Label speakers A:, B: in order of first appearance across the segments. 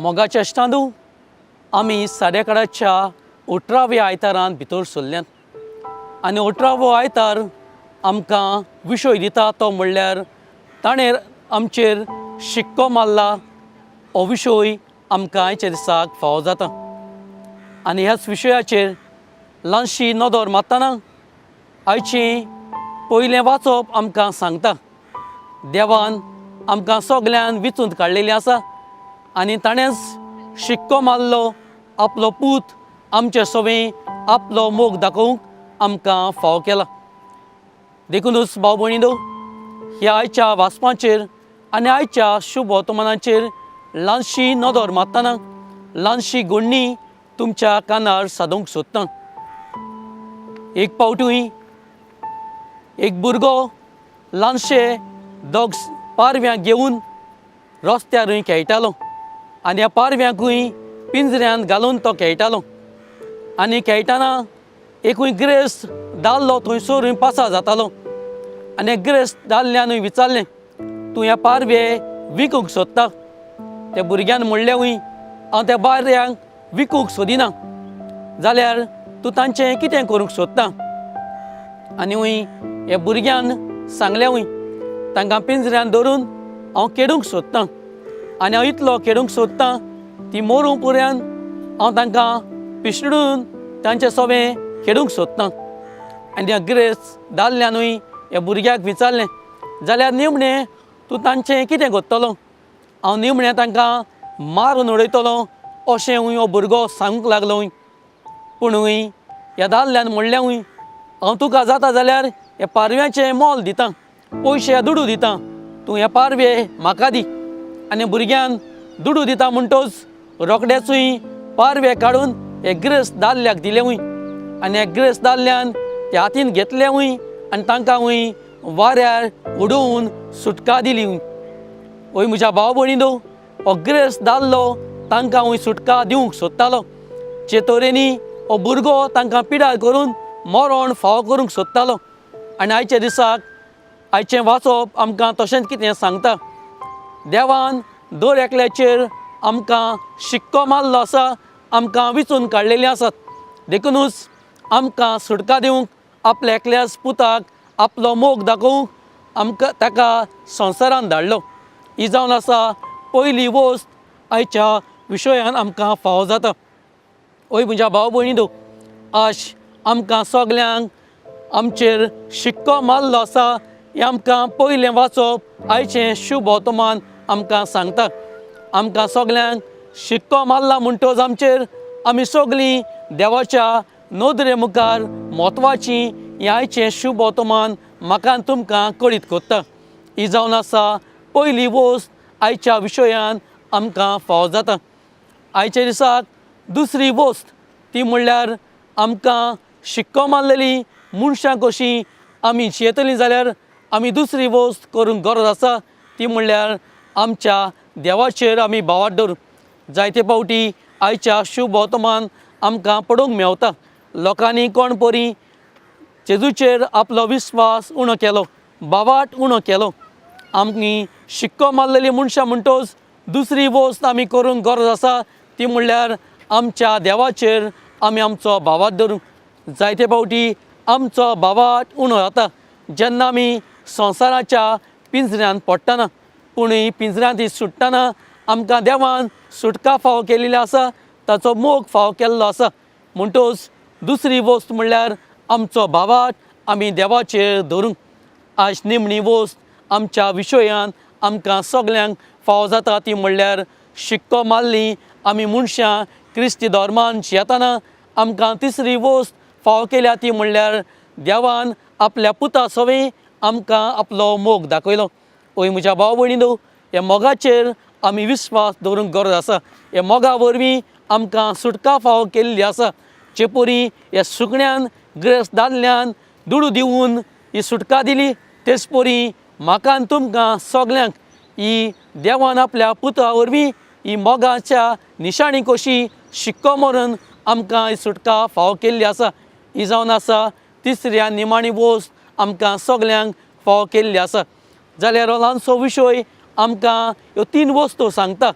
A: मोगाच्या अष्टांदू आमी साडेकाडाच्या 18व्या आयतारान भितर सरल्यात आनी 18वो आयतार आमकां विशय दिता तो म्हणल्यार ताणें आमचेर शिक्को मारला हो विशय आमकां आयच्या दिसाक फावो जाता। आनी ह्याच विशयाचेर ल्हानशी नदर मारतना आयचें पयलें वाचप आमकां सांगता देवान आमकां सगळ्यान विचून काडलेलीं आसा आनी ताणेंच शिक्को मारलो आपलो पूत आमचे सवें आपलो मोग दाखोवंक आमकां फावो केला। देखूनच भाव भयणीनो, ह्या आयच्या वाचपाचेर आनी आयच्या शुभ वर्तमानाचेर ल्हानशी नदर मारतना ल्हानशी घडणी तुमच्या कानार सादूंक सोदतां। एक पावटूय एक भुरगो ल्हानशे दोग पारव्यांक घेवन रस्त्यारूय खेळटालो आनी ह्या पारव्यांकूय पिंजऱ्यांत घालून तो खेळटालो आनी खेळटाना एकूय गिरेस्त दादलो थंयसरूय पासा जातालो आनी गिरेस्त दादल्यानूय विचारलें, तूं ह्या पारवे विकूंक सोदता? त्या भुरग्यान म्हणलेंवूय, हांव त्या पारव्यांक विकूंक सोदिना, जाल्यार तूं तांचें कितें करूंक सोदता? आनी हे भुरग्यान सांगलेंवूय, तांकां पिंजऱ्यांत धरून हांव खेडूंक सोदतां आनी हांव इतलो खेडूंक सोदतां ती मरूं पर्यंत हांव तांकां पिशडून तांचें सवें खेडूंक सोदतां। आनी ह्या गिरेस्त दादल्यानूय ह्या भुरग्याक विचारलें, जाल्यार निमणें तूं तांचें कितें करतलो? हांव निमणें तांकां मारून उडयतलो अशेंय हो भुरगो सांगूंक लागलोय। पुणूय ह्या दादल्यान म्हणलेंवूय, हांव तुका जाता जाल्यार ह्या पारव्याचें मोल दितां, पयशे दुडू दितां, तूं ह्या पारवे म्हाका दी। आनी भुरग्यान दुडू दिता म्हणटोच रोखडेचूय पारवे काडून हे गिरेस्त दादल्याक दिलेवूय आनी ह्या गिरेस्त दादल्यान ते हातीन घेतलेवूय आनी तांकांय वाऱ्यार उडोवन सुटका दिली। ओय म्हज्या भाव भयणीनो, हो गिरेस्त दादलो तांकां सुटका दिवंक सोदतालो, जे तरेनी हो भुरगो तांकां पिडार करून मरण फावो करूंक सोदतालो। आनी आयच्या दिसाक आयचें वाचप आमकां तशेंच कितें सांगता, देवान दर एकल्याचेर आमकां शिक्को मारलो आसा, आमकां विचून काडलेलीं आसात। देखूनच आमकां सुटका दिवंक आपल्या एकल्याच पुताक आपलो मोग दाखोवंक आमकां ताका संवसारांत धाडलो। ही जावन आसा पयली वस्त आयच्या विशयान आमकां फावो जाता। ओय म्हज्या भाव भयणीनो, आज आमकां सगल्यांक आमचेर शिक्को मारलो आसा हें आमकां पयलें वाचप आयचें शुभ वर्तमान आमकां सांगता। आमकां सगल्यांक शिक्को मारला म्हणटच आमचेर आमी सगळीं देवाच्या नदरे मुखार म्हत्वाचीं हें आयचें शुभ वर्तमान म्हाका तुमकां कळीत कोत्ता। ही जावन आसा पयली वस्त आयच्या विशयान आमकां फावो जाता। आयच्या दिसाक दुसरी वस्त ती म्हणल्यार आमकां शिक्को मारलेली मनशां कशीं आमी जियेतलीं जाल्यार आमी दुसरी वस्त करूंक गरज आसा, ती म्हणल्यार आमच्या देवाचेर आमी भावार्थ दवरूंक। जायते फावटी आयच्या शुभ वर्तमान आमकां पळोवंक मेवता लोकांनी कोण परी जेजूचेर आपलो विस्वास उणो केलो, भावार्थ उणो केलो। आमी शिक्को मारलेली मनशां म्हणटच दुसरी वस्त आमी करूंक गरज आसा, ती म्हणल्यार आमच्या देवाचेर आमी आमचो भावार्थ दवरूंक। जायते फावटी आमचो भावार्थ उणो जाता जेन्ना आमी संवसाराच्या पिंजऱ्यांत पडटना, पूण पिंजऱ्यांत सुट्टना आमकां देवान सुटका फावो केलेली आसा, ताचो मोग फावो केल्लो आसा। म्हणटच दुसरी वस्त म्हणल्यार आमचो भावार्थ आमी देवाचेर धरूंक। आज निमणी वस्त आमच्या विशयान आमकां सगल्यांक फावो जाता, ती म्हणल्यार शिक्को मारली आमी मनशां क्रिस्ती धर्मान जियेतना आमकां तिसरी वस्त फावो केल्या, ती म्हणल्यार देवान आपल्या पुता सवें आमकां आपलो मोग दाखयलो। ओय म्हज्या भाव भयणीनो, ह्या मोगाचेर आमी विस्वास दवरूंक गरज आसा। ह्या मोगा वरवीं आमकां सुटका फावो केल्ली आसा। जे परी ह्या सुकण्यान गिरेस्त दादल्यान दुडू दिवन ही सुटका दिली, तेच परी म्हाका आनी तुमकां सगल्यांक ही देवान आपल्या पुता वरवीं ही मोगाच्या निशाणी कशी शिक्को मारून आमकां ही सुटका फावो केल्ली आसा। ही जावन आसा तिसरी आनी निमाणी वस्त आमकां सगल्यांक फावो केल्ली आसा। जाल्यार हो ल्हानसो विशय आमकां ह्यो तीन वस्तू सांगता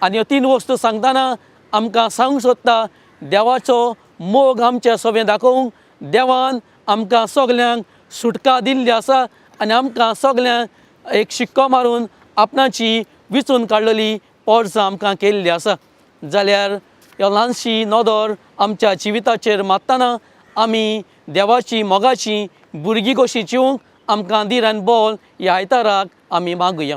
A: आनी ह्यो 3 वस्तू सांगतना आमकां सांगूंक सोदता देवाचो मोग आमच्या सोबे दाखोवंक देवान आमकां सगल्यांक सुटका दिल्ली आसा आनी आमकां सगल्यांक एक शिक्को मारून आपणाची विचून काडलेली पोरसां आमकां केल्ली आसा. जाल्यार ह्यो ल्हानशी नदर आमच्या जिविताचेर मारतना आमी देवाची मोगाची भुरगीं कशीं जिवंक आमकां धीर आनी बोल ह्या आयताराक आमी मागुया.